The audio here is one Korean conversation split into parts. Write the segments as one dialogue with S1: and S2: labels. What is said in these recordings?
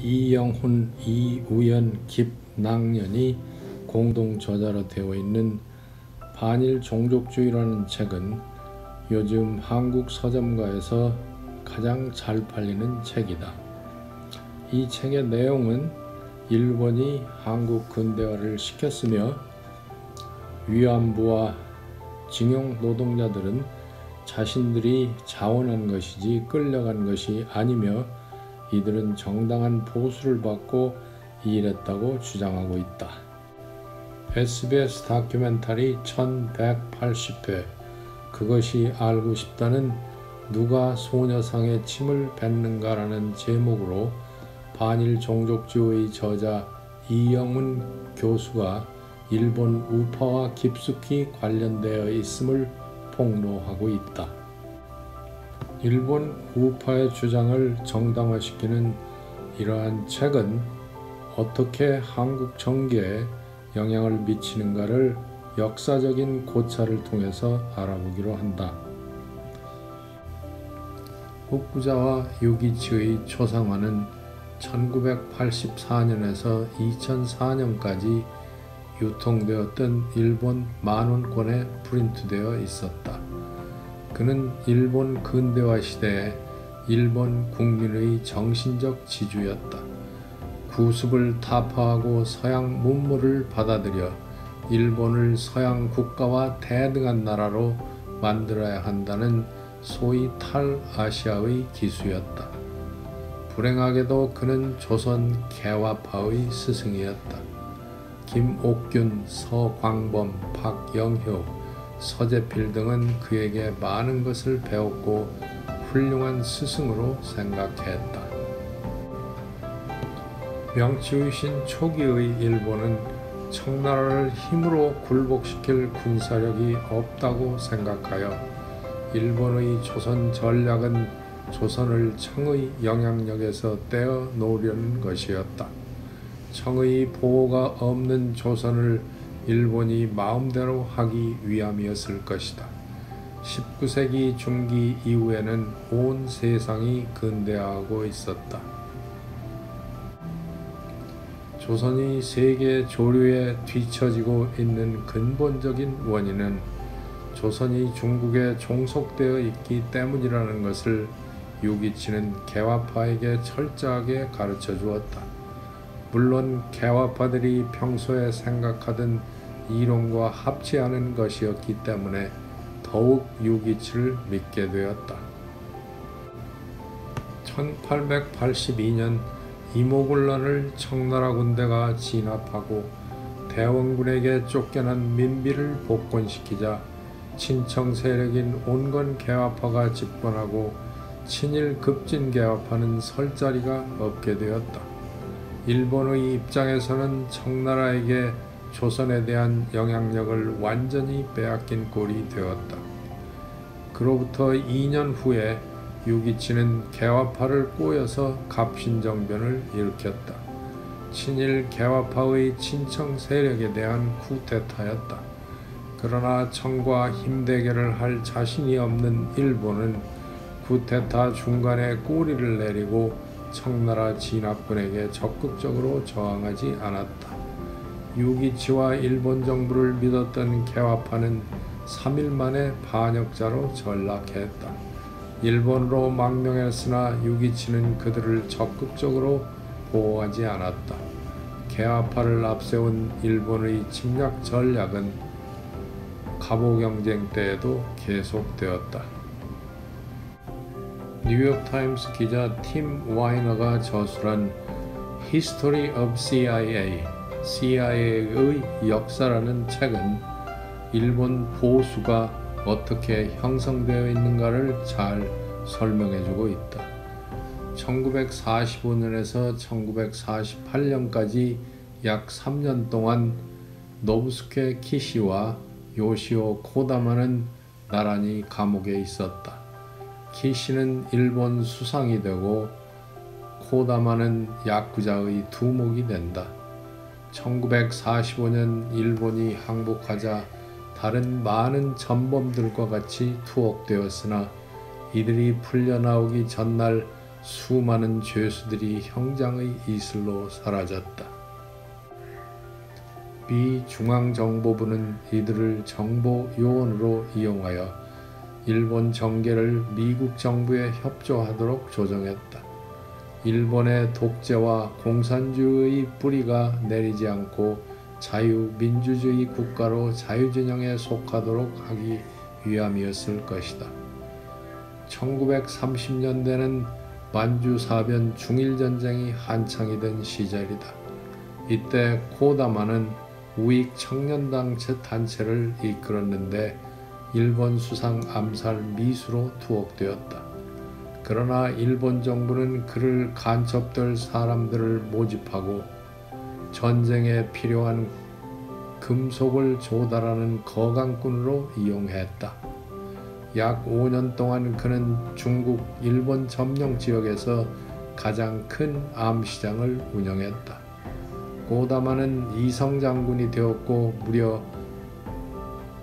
S1: 이영훈, 이우연, 김낭연이 공동 저자로 되어 있는 반일 종족주의라는 책은 요즘 한국 서점가에서 가장 잘 팔리는 책이다. 이 책의 내용은 일본이 한국 근대화를 시켰으며 위안부와 징용 노동자들은 자신들이 자원한 것이지 끌려간 것이 아니며 이들은 정당한 보수를 받고 일했다고 주장하고 있다. SBS 다큐멘터리 1180회 그것이 알고 싶다는 누가 소녀상의 침을 뱉는가라는 제목으로 반일 종족주의 저자 이영훈 교수가 일본 우파와 깊숙이 관련되어 있음을 폭로하고 있다. 일본 우파의 주장을 정당화시키는 이러한 책은 어떻게 한국 정계에 영향을 미치는가를 역사적인 고찰을 통해서 알아보기로 한다. 후쿠자와 유기치의 초상화는 1984년에서 2004년까지 유통되었던 일본 만원권에 프린트되어 있었다. 그는 일본 근대화 시대에 일본 국민의 정신적 지주였다. 구습을 타파하고 서양 문물을 받아들여 일본을 서양 국가와 대등한 나라로 만들어야 한다는 소위 탈아시아의 기수였다. 불행하게도 그는 조선 개화파의 스승이었다. 김옥균, 서광범, 박영효, 서재필 등은 그에게 많은 것을 배웠고 훌륭한 스승으로 생각했다. 명치유신 초기의 일본은 청나라를 힘으로 굴복시킬 군사력이 없다고 생각하여 일본의 조선 전략은 조선을 청의 영향력에서 떼어 놓으려는 것이었다. 청의 보호가 없는 조선을 일본이 마음대로 하기 위함이었을 것이다. 19세기 중기 이후에는 온 세상이 근대화하고 있었다. 조선이 세계 조류에 뒤처지고 있는 근본적인 원인은 조선이 중국에 종속되어 있기 때문이라는 것을 유기치는 개화파에게 철저하게 가르쳐 주었다. 물론 개화파들이 평소에 생각하던 이론과 합치하는 것이었기 때문에 더욱 유기치를 믿게 되었다. 1882년 이모군란을 청나라 군대가 진압하고 대원군에게 쫓겨난 민비를 복권시키자 친청 세력인 온건 개화파가 집권하고 친일 급진 개화파는 설 자리가 없게 되었다. 일본의 입장에서는 청나라에게 조선에 대한 영향력을 완전히 빼앗긴 꼴이 되었다. 그로부터 2년 후에 유기치는 개화파를 꼬여서 갑신정변을 일으켰다. 친일 개화파의 친청 세력에 대한 쿠데타였다. 그러나 청과 힘대결을 할 자신이 없는 일본은 쿠데타 중간에 꼬리를 내리고 청나라 진압군에게 적극적으로 저항하지 않았다. 유기치와 일본 정부를 믿었던 개화파는 3일 만에 반역자로 전락했다. 일본으로 망명했으나 유기치는 그들을 적극적으로 보호하지 않았다. 개화파를 앞세운 일본의 침략 전략은 갑오경쟁 때에도 계속되었다. 뉴욕타임스 기자 팀 와이너가 저술한 History of CIA, CIA의 역사라는 책은 일본 보수가 어떻게 형성되어 있는가를 잘 설명해주고 있다. 1945년에서 1948년까지 약 3년 동안 노부스케 키시와 요시오 코다마는 나란히 감옥에 있었다. 키시는 일본 수상이 되고 코다마는 야쿠자의 두목이 된다. 1945년 일본이 항복하자 다른 많은 전범들과 같이 투옥되었으나 이들이 풀려나오기 전날 수많은 죄수들이 형장의 이슬로 사라졌다. 미 중앙정보부는 이들을 정보 요원으로 이용하여 일본 정계를 미국 정부에 협조하도록 조정했다. 일본의 독재와 공산주의의 뿌리가 내리지 않고 자유민주주의 국가로 자유진영에 속하도록 하기 위함이었을 것이다. 1930년대는 만주사변 중일전쟁이 한창이던 시절이다. 이때 코다마는 우익 청년당 단체를 이끌었는데 일본 수상 암살 미수로 투옥되었다. 그러나 일본 정부는 그를 간첩될 사람들을 모집하고 전쟁에 필요한 금속을 조달하는 거강꾼으로 이용했다. 약 5년 동안 그는 중국, 일본 점령 지역에서 가장 큰 암시장을 운영했다. 고다마는 이성 장군이 되었고 무려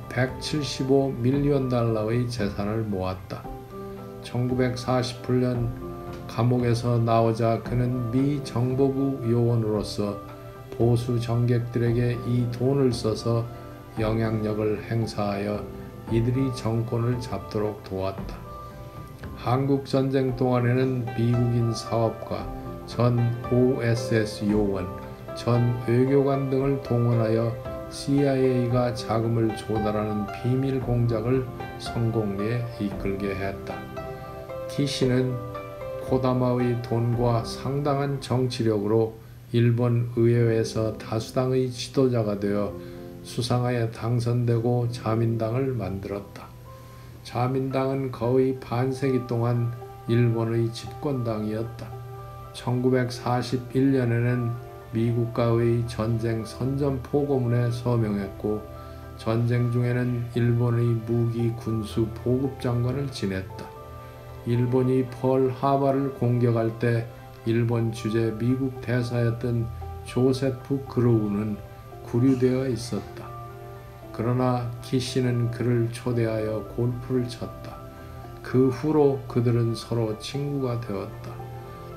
S1: 175밀리언 달러의 재산을 모았다. 1948년 감옥에서 나오자 그는 미 정보부 요원으로서 보수 정객들에게 이 돈을 써서 영향력을 행사하여 이들이 정권을 잡도록 도왔다. 한국전쟁 동안에는 미국인 사업가, 전 OSS 요원, 전 외교관 등을 동원하여 CIA가 자금을 조달하는 비밀 공작을 성공리에 이끌게 했다. 키시는 코다마의 돈과 상당한 정치력으로 일본 의회에서 다수당의 지도자가 되어 수상하에 당선되고 자민당을 만들었다. 자민당은 거의 반세기 동안 일본의 집권당이었다. 1941년에는 미국과의 전쟁 선전포고문에 서명했고 전쟁 중에는 일본의 무기 군수 보급장관을 지냈다. 일본이 펄하바를 공격할 때 일본 주재 미국 대사였던 조세프 그로우는 구류되어 있었다. 그러나 키시는 그를 초대하여 골프를 쳤다. 그 후로 그들은 서로 친구가 되었다.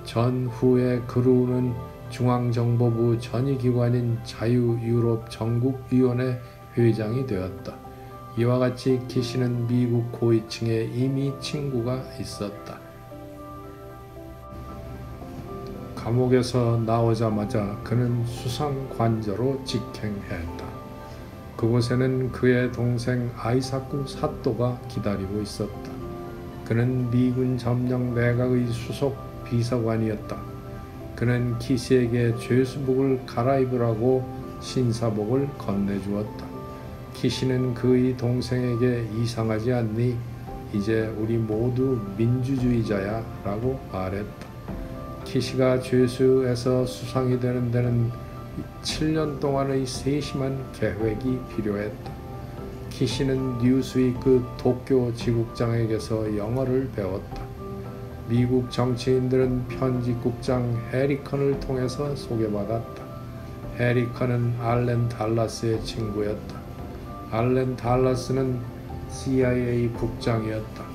S1: 전후에 그로우는 중앙정보부 전위기관인 자유유럽전국위원회 회장이 되었다. 이와 같이 키시는 미국 고위층에 이미 친구가 있었다. 감옥에서 나오자마자 그는 수상관저로 직행했다. 그곳에는 그의 동생 아이사쿠 사토가 기다리고 있었다. 그는 미군 점령 내각의 수석 비서관이었다. 그는 키시에게 죄수복을 갈아입으라고 신사복을 건네주었다. 키시는 그의 동생에게 이상하지 않니? 이제 우리 모두 민주주의자야 라고 말했다. 키시가 죄수에서 수상이 되는 데는 7년 동안의 세심한 계획이 필요했다. 키시는 뉴스위크 도쿄 지국장에게서 영어를 배웠다. 미국 정치인들은 편집국장 해리컨을 통해서 소개받았다. 해리컨은 알렌 달라스의 친구였다. 알렌 달라스는 CIA 국장이었다.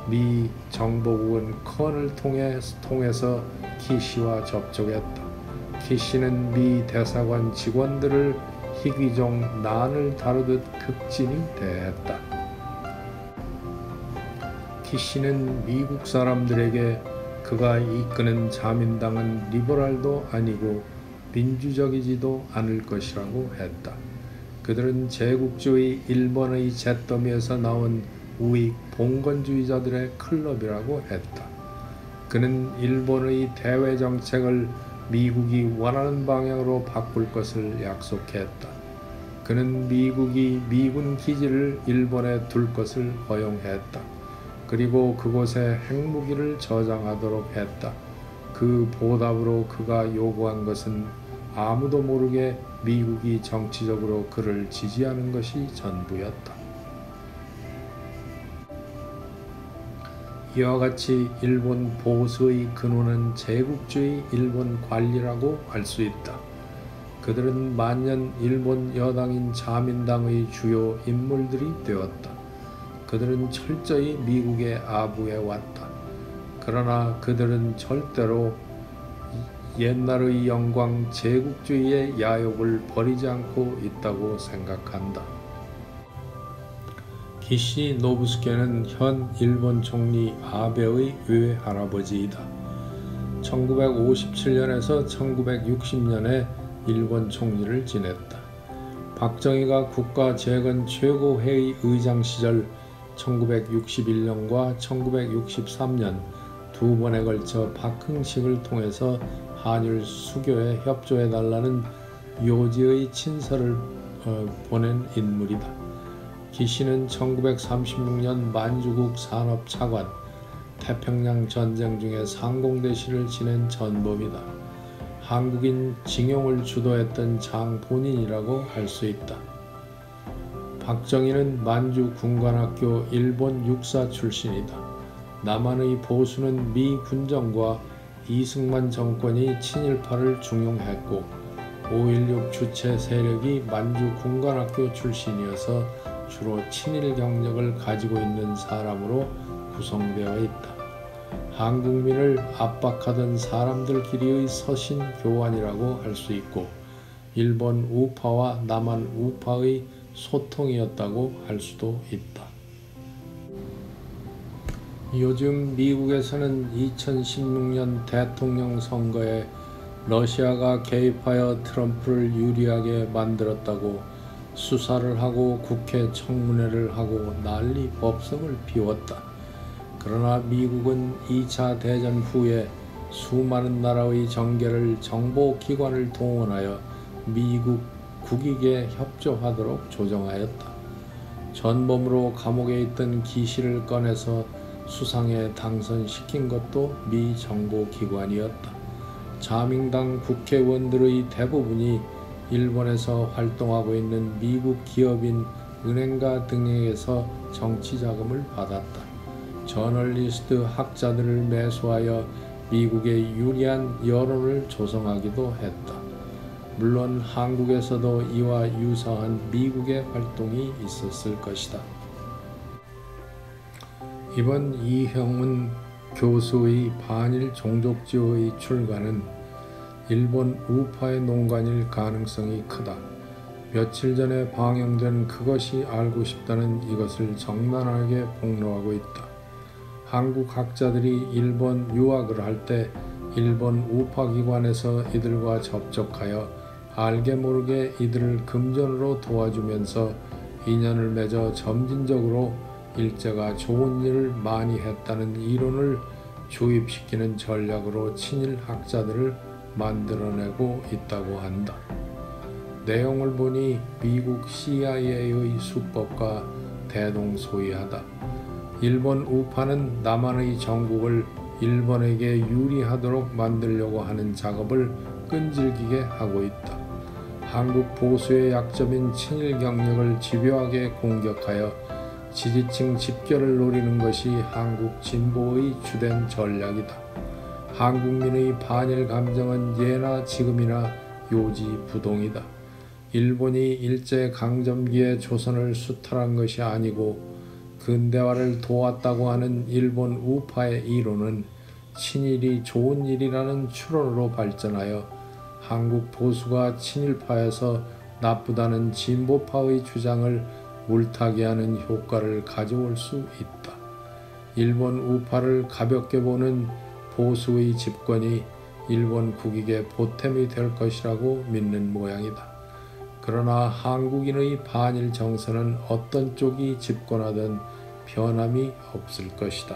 S1: 미 정보국은 컨을 통해서 키시와 접촉했다. 키시는 미 대사관 직원들을 희귀종 난을 다루듯 극진히 대했다. 키시는 미국 사람들에게 그가 이끄는 자민당은 리버럴도 아니고 민주적이지도 않을 것이라고 했다. 그들은 제국주의 일본의 잿더미에서 나온 우익 봉건주의자들의 클럽이라고 했다. 그는 일본의 대외 정책을 미국이 원하는 방향으로 바꿀 것을 약속했다. 그는 미국이 미군 기지를 일본에 둘 것을 허용했다. 그리고 그곳에 핵무기를 저장하도록 했다. 그 보답으로 그가 요구한 것은 아무도 모르게 미국이 정치적으로 그를 지지하는 것이 전부였다. 이와 같이 일본 보수의 근원은 제국주의 일본 관리라고 할 수 있다. 그들은 만년 일본 여당인 자민당의 주요 인물들이 되었다. 그들은 철저히 미국에 아부해 왔다. 그러나 그들은 절대로 옛날의 영광 제국주의의 야욕을 버리지 않고 있다고 생각한다. 기시 노부스케는 현 일본 총리 아베의 외할아버지이다. 1957년에서 1960년에 일본 총리를 지냈다. 박정희가 국가재건 최고회의 의장 시절 1961년과 1963년 두 번에 걸쳐 박흥식을 통해서 한일 수교에 협조해달라는 요지의 친서를 보낸 인물이다. 기시는 1936년 만주국 산업차관, 태평양 전쟁 중에 상공대실을 지낸 전범이다. 한국인 징용을 주도했던 장본인이라고 할 수 있다. 박정희는 만주 군관학교 일본 육사 출신이다. 남한의 보수는 미 군정과 이승만 정권이 친일파를 중용했고 5.16 주체 세력이 만주 군관학교 출신이어서 주로 친일 경력을 가지고 있는 사람으로 구성되어 있다. 한국민을 압박하던 사람들끼리의 서신 교환이라고 할 수 있고 일본 우파와 남한 우파의 소통이었다고 할 수도 있다. 요즘 미국에서는 2016년 대통령 선거에 러시아가 개입하여 트럼프를 유리하게 만들었다고 수사를 하고 국회 청문회를 하고 난리 법석을 피웠다. 그러나 미국은 2차 대전 후에 수많은 나라의 정계를 정보기관을 동원하여 미국 국익에 협조하도록 조정하였다. 전범으로 감옥에 있던 기시를 꺼내서 수상에 당선시킨 것도 미 정보기관이었다. 자민당 국회의원들의 대부분이 일본에서 활동하고 있는 미국 기업인 은행가 등에게서 정치자금을 받았다. 저널리스트 학자들을 매수하여 미국에 유리한 여론을 조성하기도 했다. 물론 한국에서도 이와 유사한 미국의 활동이 있었을 것이다. 이번 이형문 교수의 반일 종족지어의 출간은 일본 우파의 농간일 가능성이 크다. 며칠 전에 방영된 그것이 알고 싶다는 이것을 적나라하게 폭로하고 있다. 한국 학자들이 일본 유학을 할 때 일본 우파기관에서 이들과 접촉하여 알게 모르게 이들을 금전으로 도와주면서 인연을 맺어 점진적으로 일제가 좋은 일을 많이 했다는 이론을 주입시키는 전략으로 친일 학자들을 만들어내고 있다고 한다. 내용을 보니 미국 CIA의 수법과 대동소이하다. 일본 우파는 남한의 정국을 일본에게 유리하도록 만들려고 하는 작업을 끈질기게 하고 있다. 한국 보수의 약점인 친일 경력을 집요하게 공격하여 지지층 집결을 노리는 것이 한국 진보의 주된 전략이다. 한국민의 반일 감정은 예나 지금이나 요지부동이다. 일본이 일제강점기에 조선을 수탈한 것이 아니고 근대화를 도왔다고 하는 일본 우파의 이론은 친일이 좋은 일이라는 추론으로 발전하여 한국 보수가 친일파에서 나쁘다는 진보파의 주장을 물타기 하는 효과를 가져올 수 있다. 일본 우파를 가볍게 보는 보수의 집권이 일본 국익의 보탬이 될 것이라고 믿는 모양이다. 그러나 한국인의 반일 정서는 어떤 쪽이 집권하든 변함이 없을 것이다.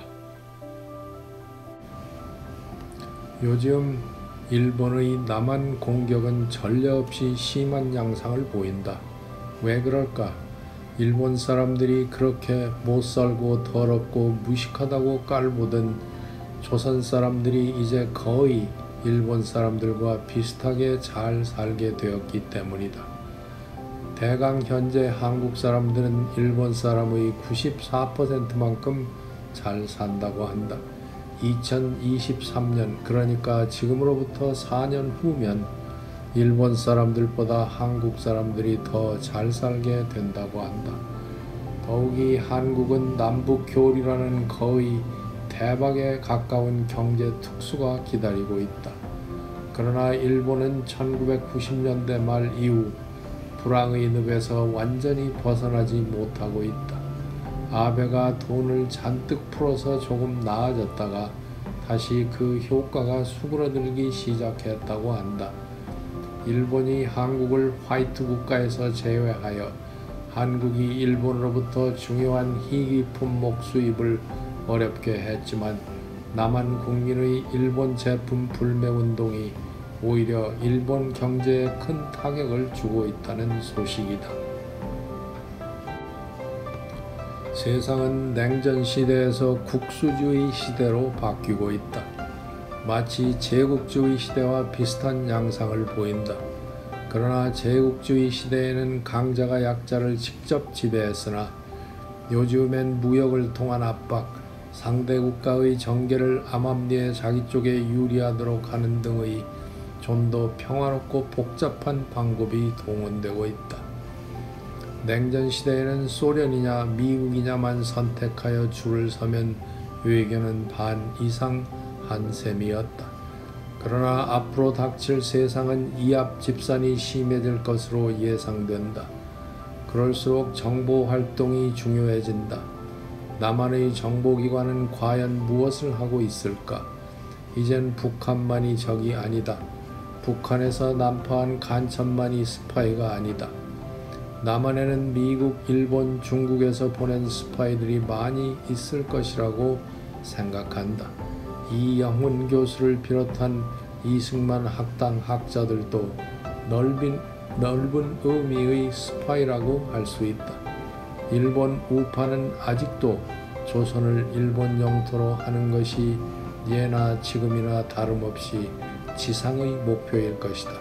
S1: 요즘 일본의 남한 공격은 전례 없이 심한 양상을 보인다. 왜 그럴까? 일본 사람들이 그렇게 못살고 더럽고 무식하다고 깔보던 조선 사람들이 이제 거의 일본 사람들과 비슷하게 잘 살게 되었기 때문이다. 대강 현재 한국 사람들은 일본 사람의 94%만큼 잘 산다고 한다. 2023년 그러니까 지금으로부터 4년 후면 일본 사람들보다 한국 사람들이 더 잘 살게 된다고 한다. 더욱이 한국은 남북 교류라는 거의 대박에 가까운 경제 특수가 기다리고 있다. 그러나 일본은 1990년대 말 이후 불황의 늪에서 완전히 벗어나지 못하고 있다. 아베가 돈을 잔뜩 풀어서 조금 나아졌다가 다시 그 효과가 수그러들기 시작했다고 한다. 일본이 한국을 화이트 국가에서 제외하여 한국이 일본으로부터 중요한 희귀 품목 수입을 어렵게 했지만 남한 국민의 일본 제품 불매 운동이 오히려 일본 경제에 큰 타격을 주고 있다는 소식이다. 세상은 냉전 시대에서 국수주의 시대로 바뀌고 있다. 마치 제국주의 시대와 비슷한 양상을 보인다. 그러나 제국주의 시대에는 강자가 약자를 직접 지배했으나 요즘엔 무역을 통한 압박, 상대 국가의 정계를 암암리에 자기 쪽에 유리하도록 하는 등의 좀 더 평화롭고 복잡한 방법이 동원되고 있다. 냉전 시대에는 소련이냐 미국이냐만 선택하여 줄을 서면 외교는 반 이상 한 셈이었다. 그러나 앞으로 닥칠 세상은 이합 집산이 심해질 것으로 예상된다. 그럴수록 정보 활동이 중요해진다. 남한의 정보기관은 과연 무엇을 하고 있을까? 이젠 북한만이 적이 아니다. 북한에서 난파한 간첩만이 스파이가 아니다. 남한에는 미국, 일본, 중국에서 보낸 스파이들이 많이 있을 것이라고 생각한다. 이영훈 교수를 비롯한 이승만 학당 학자들도 넓은 의미의 스파이라고 할 수 있다. 일본 우파는 아직도 조선을 일본 영토로 하는 것이 예나 지금이나 다름없이 지상의 목표일 것이다.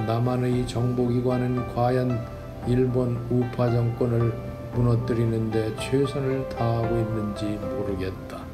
S1: 남한의 정보기관은 과연 일본 우파 정권을 무너뜨리는 데 최선을 다하고 있는지 모르겠다.